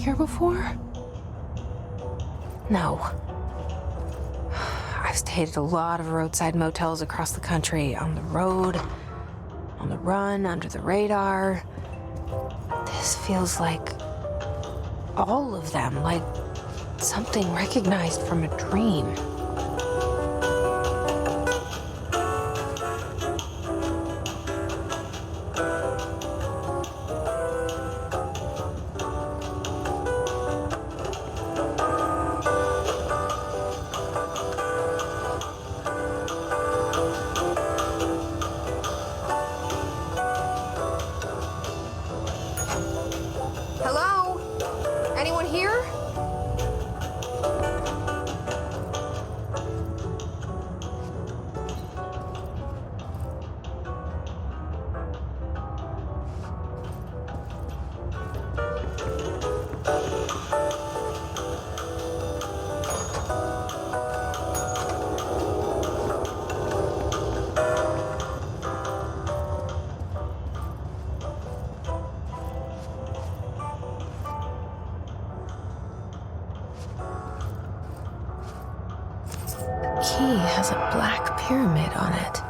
here before? No. I've stayed at a lot of roadside motels across the country, on the road, on the run, under the radar. This feels like all of them, like something recognized from a dream. Hello? Anyone here? The key has a black pyramid on it.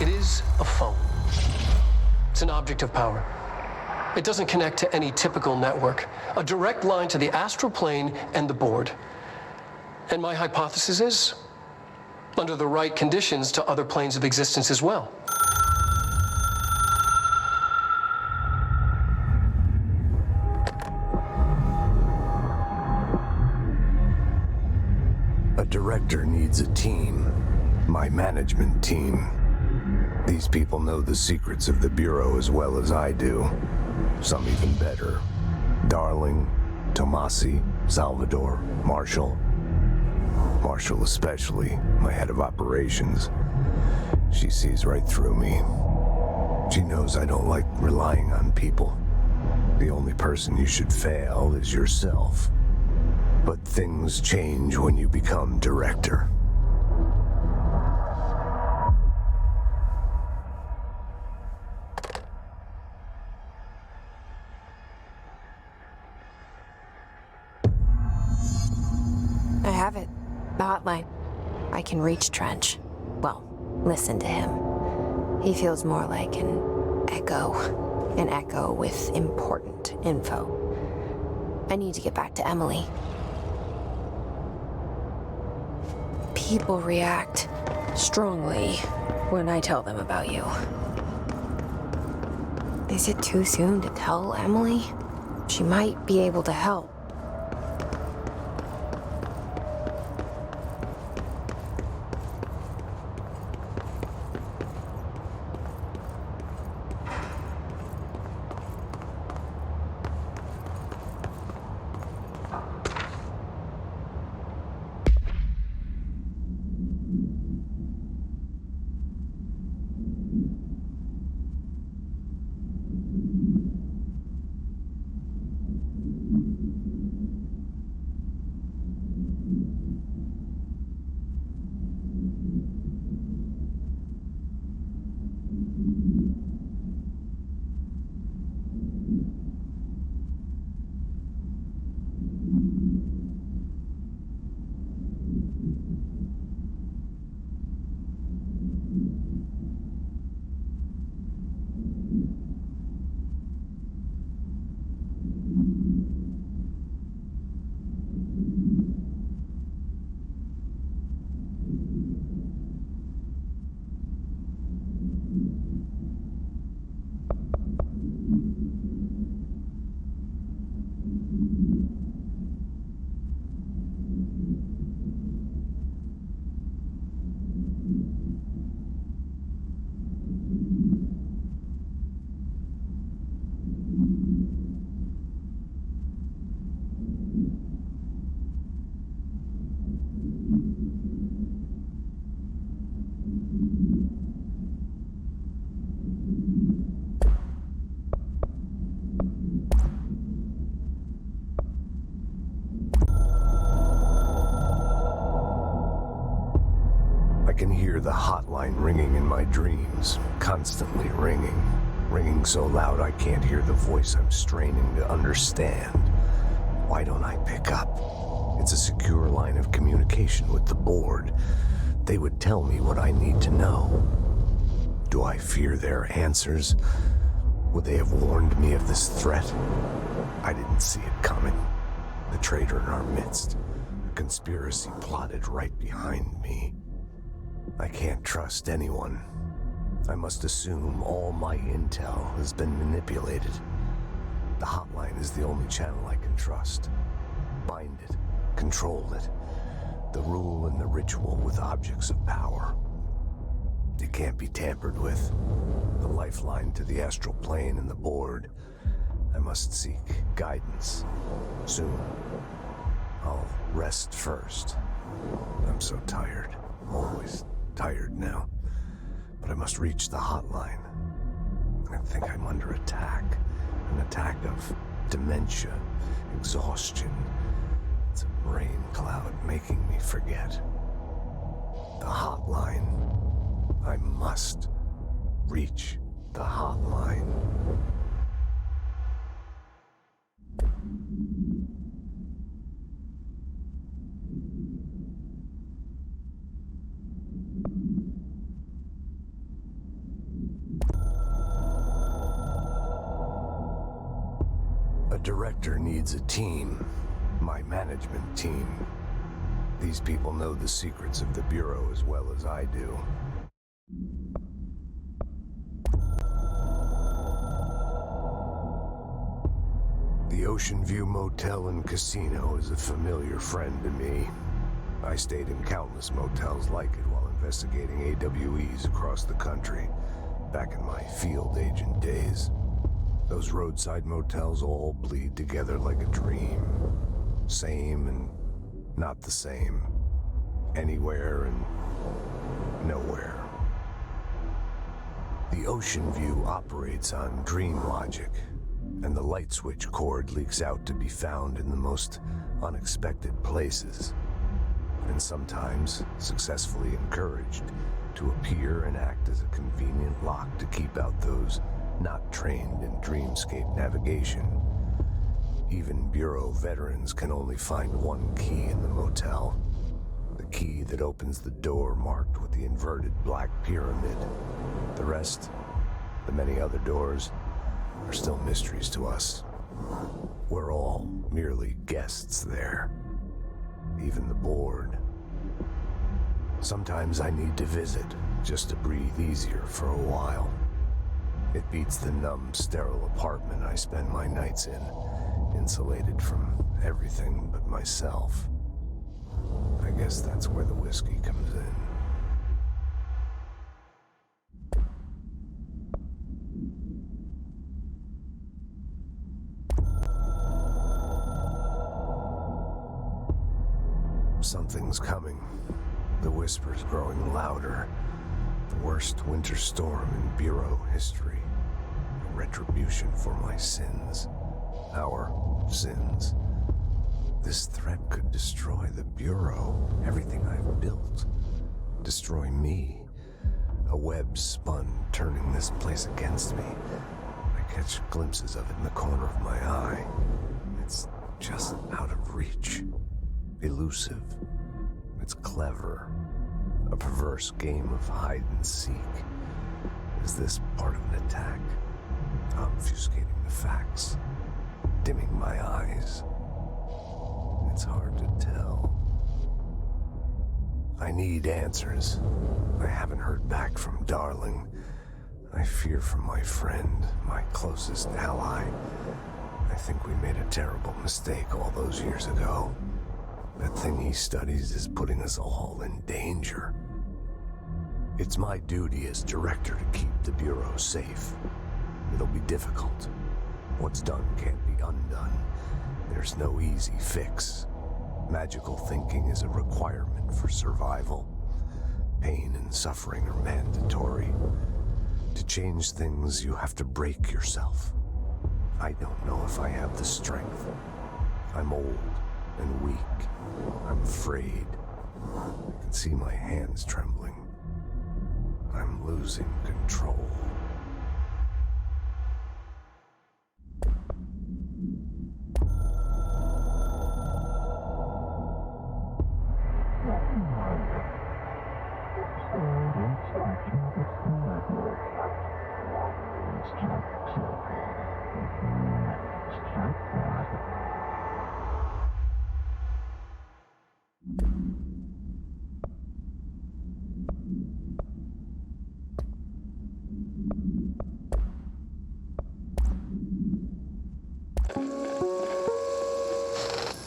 It is a phone. It's an object of power. It doesn't connect to any typical network. A direct line to the astral plane and the board. And my hypothesis is, under the right conditions, to other planes of existence as well. A director needs a team. My management team. These people know the secrets of the Bureau as well as I do. Some even better. Darling, Tomasi, Salvador, Marshall. Marshall especially, my head of operations. She sees right through me. She knows I don't like relying on people. The only person you should fail is yourself. But Things change when you become director. I have it. The hotline. I can reach Trench. Well, listen to him. He feels more like an echo. An echo with important info. I need to get back to Emily. People react strongly when I tell them about you. Is it too soon to tell Emily? She might be able to help. I can hear the hotline ringing in my dreams, constantly ringing. Ringing so loud I can't hear the voice I'm straining to understand. Why don't I pick up? It's a secure line of communication with the board. They would tell me what I need to know. Do I fear their answers? Would they have warned me of this threat? I didn't see it coming. The traitor in our midst. A conspiracy plotted right behind me. I can't trust anyone. I must assume all my intel has been manipulated. The hotline is the only channel I can trust. Bind it, control it. The rule and the ritual with objects of power. It can't be tampered with. The lifeline to the astral plane and the board. I must seek guidance. Soon. I'll rest first. I'm so tired. Always tired now. But I must reach the hotline. I think I'm under attack. An attack of dementia, exhaustion. It's a rain cloud making me forget. The hotline. I must reach the hotline. A director needs a team. My management team. These people know the secrets of the Bureau as well as I do. The Ocean View Motel and Casino is a familiar friend to me. I stayed in countless motels like it while investigating AWEs across the country, back in my field agent days. Those roadside motels all bleed together like a dream. Same and not the same. Anywhere and nowhere. The Ocean View operates on dream logic. And the light switch cord leaks out to be found in the most unexpected places, and sometimes successfully encouraged to appear and act as a convenient lock to keep out those not trained in dreamscape navigation. Even Bureau veterans can only find one key in the motel. The key that opens the door marked with the inverted black pyramid. The rest, the many other doors, are still mysteries to us. We're all merely guests there. Even the board. Sometimes I need to visit, just to breathe easier for a while. It beats the numb, sterile apartment I spend my nights in, insulated from everything but myself. I guess that's where the whiskey comes in. Something's coming. The whispers growing louder. The worst winter storm in Bureau history. A retribution for my sins. Our sins. This threat could destroy the Bureau, everything I've built. Destroy me. A web spun, turning this place against me. I catch glimpses of it in the corner of my eye. It's just out of reach. Elusive. It's clever. A perverse game of hide and seek. Is this part of an attack? Obfuscating the facts. Dimming my eyes. It's hard to tell. I need answers. I haven't heard back from Darling. I fear for my friend, my closest ally. I think we made a terrible mistake all those years ago. That thing he studies is putting us all in danger. It's my duty as director to keep the Bureau safe. It'll be difficult. What's done can't be undone. There's no easy fix. Magical thinking is a requirement for survival. Pain and suffering are mandatory. To change things, you have to break yourself. I don't know if I have the strength. I'm old and weak. I'm afraid. I can see my hands trembling. I'm losing control.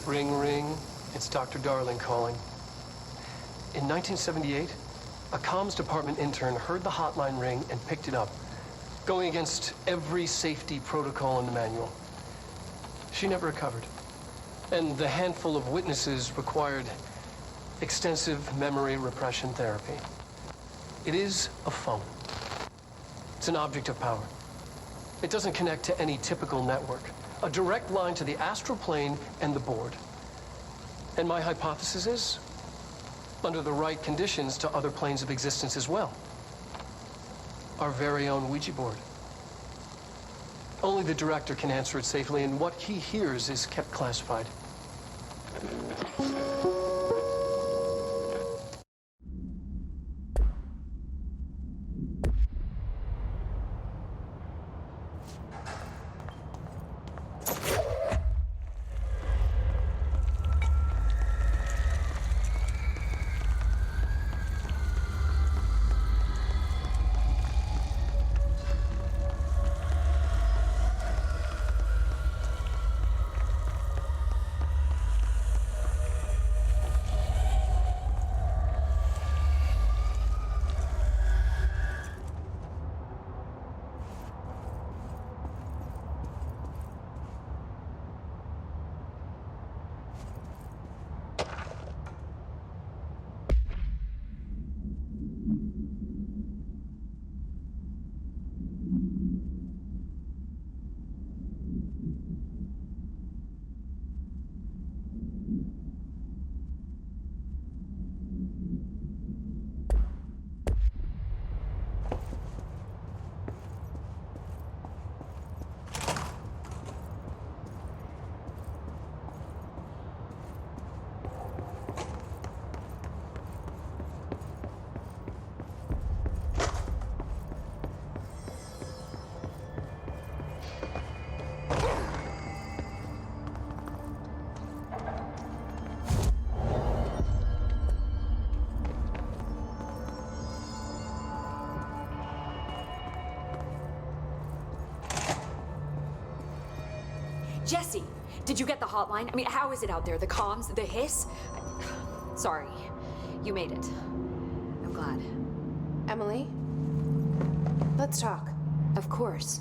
Ring, ring. It's Dr. Darling calling. In 1978, a comms department intern heard the hotline ring and picked it up, going against every safety protocol in the manual. She never recovered. And the handful of witnesses required extensive memory repression therapy. It is a phone. It's an object of power. It doesn't connect to any typical network. A direct line to the astral plane and the board. And my hypothesis is, under the right conditions, to other planes of existence as well. Our very own Ouija board. Only the director can answer it safely, and what he hears is kept classified. Jesse, did you get the hotline? I mean, how is it out there? The comms, the hiss? Sorry, you made it. I'm glad. Emily? Let's talk. Of course.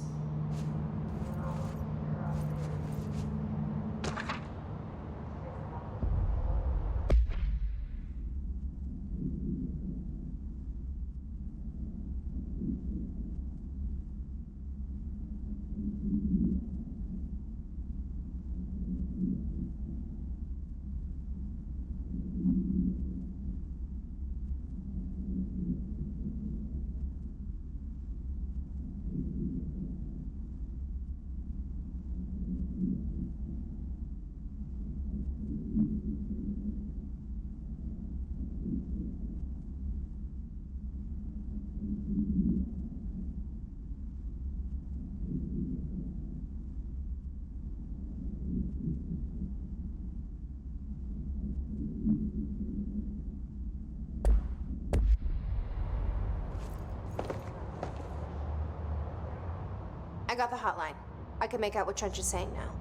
I got the hotline. I can make out what Trench is saying now.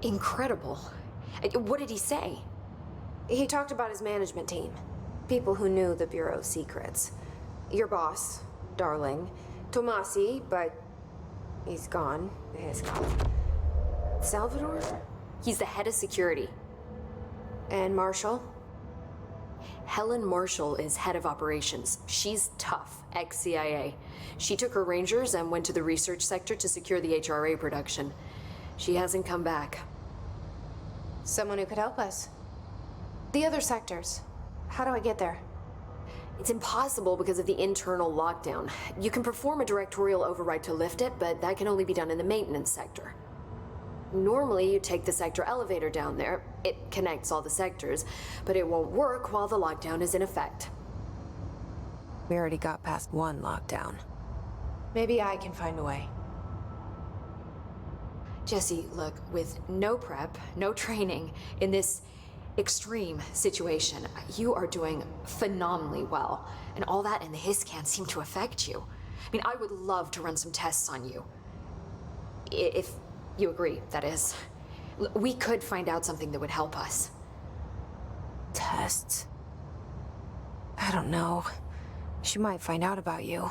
Incredible. What did he say? He talked about his management team. People who knew the Bureau's secrets. Your boss, Darling. Tomasi, but he's gone. He's gone. Salvador? He's the head of security. And Marshall? Helen Marshall is head of operations. She's tough, ex-CIA. She took her Rangers and went to the research sector to secure the HRA production. She hasn't come back. Someone who could help us. The other sectors. How do I get there? It's impossible because of the internal lockdown. You can perform a directorial override to lift it, but that can only be done in the maintenance sector. Normally, you take the sector elevator down there. It connects all the sectors, but it won't work while the lockdown is in effect. We already got past one lockdown. Maybe I can find a way. Jesse, look, with no prep, no training, in this extreme situation, you are doing phenomenally well. And all that and the hiss can't seem to affect you. I mean, I would love to run some tests on you. If you agree, that is. We could find out something that would help us. Tests? I don't know. She might find out about you.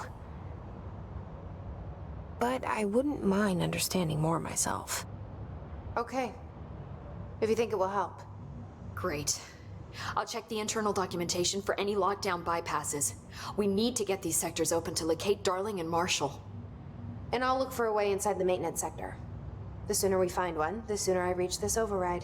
But I wouldn't mind understanding more myself. Okay. If you think it will help. Great. I'll check the internal documentation for any lockdown bypasses. We need to get these sectors open to locate Darling and Marshall. And I'll look for a way inside the maintenance sector. The sooner we find one, the sooner I reach this override.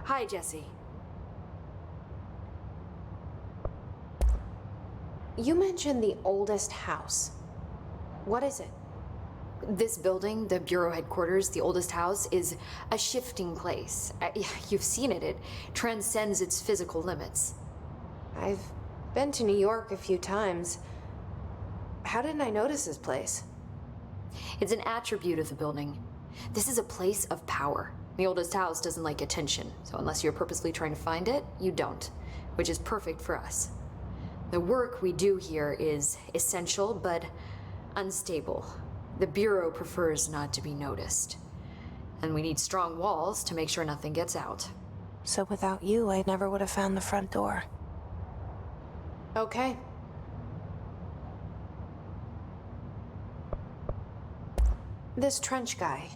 Hi, Jesse. You mentioned the oldest house. What is it? This building, the Bureau headquarters, the oldest house, is a shifting place. You've seen it. It transcends its physical limits. I've been to New York a few times. How didn't I notice this place? It's an attribute of the building. This is a place of power. The oldest house doesn't like attention, so unless you're purposely trying to find it, you don't, which is perfect for us. The work we do here is essential, but unstable. The Bureau prefers not to be noticed. And we need strong walls to make sure nothing gets out. So without you, I never would have found the front door. Okay. This Trench guy.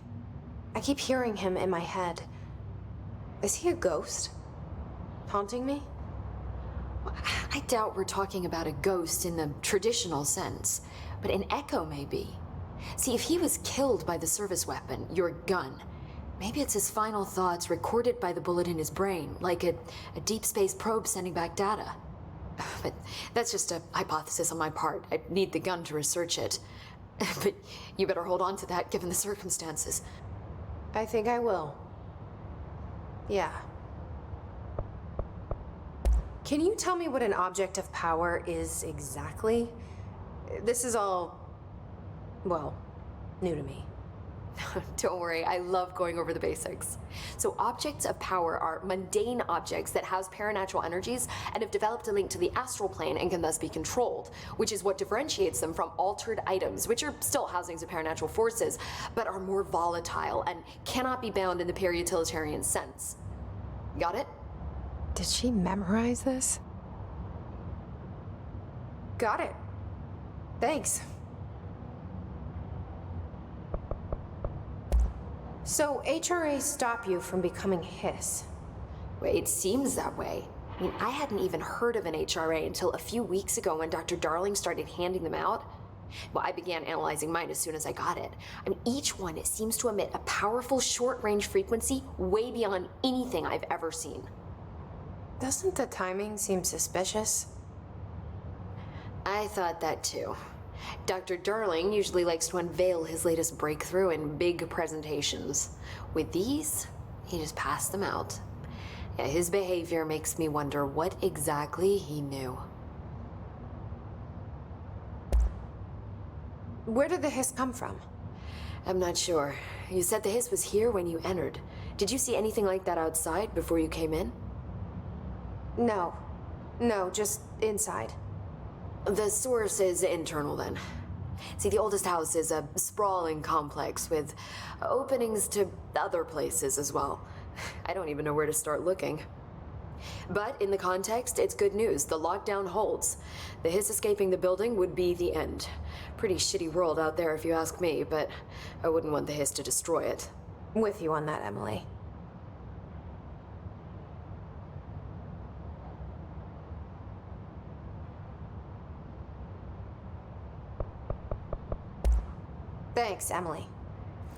I keep hearing him in my head. Is he a ghost? Haunting me? I doubt we're talking about a ghost in the traditional sense, but an echo maybe. See, if he was killed by the service weapon, your gun, maybe it's his final thoughts recorded by the bullet in his brain, like a deep space probe sending back data. But that's just a hypothesis on my part. I'd need the gun to research it. But you better hold on to that given the circumstances. I think I will. Yeah. Can you tell me what an object of power is exactly? This is all, well, new to me. Don't worry, I love going over the basics. So objects of power are mundane objects that house paranatural energies and have developed a link to the astral plane and can thus be controlled, which is what differentiates them from altered items, which are still housings of paranatural forces, but are more volatile and cannot be bound in the peri-utilitarian sense. Got it? Did she memorize this? Got it. Thanks. So, HRAs stop you from becoming Hiss. Well, it seems that way. I mean, I hadn't even heard of an HRA until a few weeks ago when Dr. Darling started handing them out. Well, I began analyzing mine as soon as I got it. I mean, each one seems to emit a powerful short-range frequency way beyond anything I've ever seen. Doesn't the timing seem suspicious? I thought that too. Dr. Darling usually likes to unveil his latest breakthrough in big presentations. With these, he just passed them out. Yeah, his behavior makes me wonder what exactly he knew. Where did the hiss come from? I'm not sure. You said the hiss was here when you entered. Did you see anything like that outside before you came in? No. No, just inside. The source is internal then. See, the oldest house is a sprawling complex with openings to other places as well. I don't even know where to start looking. But in the context, it's good news. The lockdown holds. The hiss escaping the building would be the end. Pretty shitty world out there if you ask me, but I wouldn't want the hiss to destroy it. With you on that, Emily. Thanks, Emily.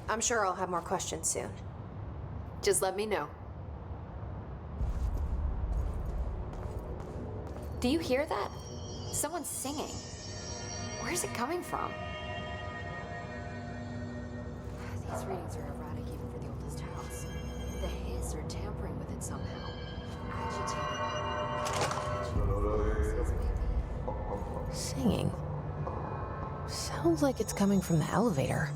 I'm sure I'll have more questions soon. Just let me know. Do you hear that? Someone's singing. Where's it coming from? These readings are erratic even for the oldest house. The hiss are tampering with it somehow. Agitated. Singing? Sounds like it's coming from the elevator.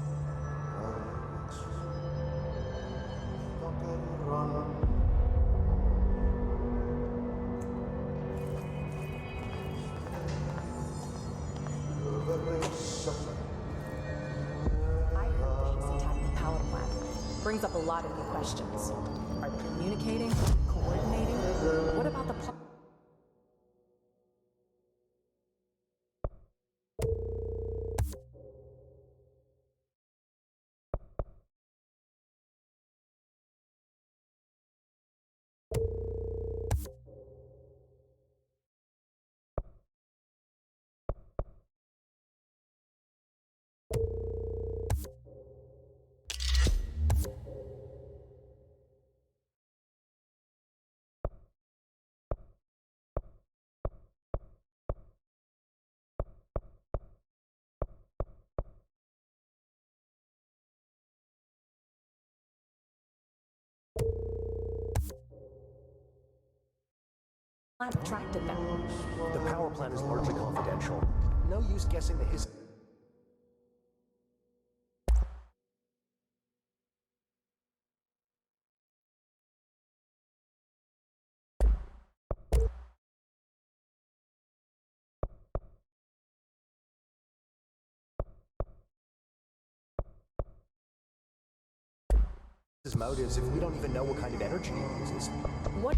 I heard the hiss attacked the power plant. Brings up a lot of new questions. Are they communicating? Coordinating? What about the plant attracted them. The power plant is largely confidential. No use guessing the history. His motives if we don't even know what kind of energy he uses. What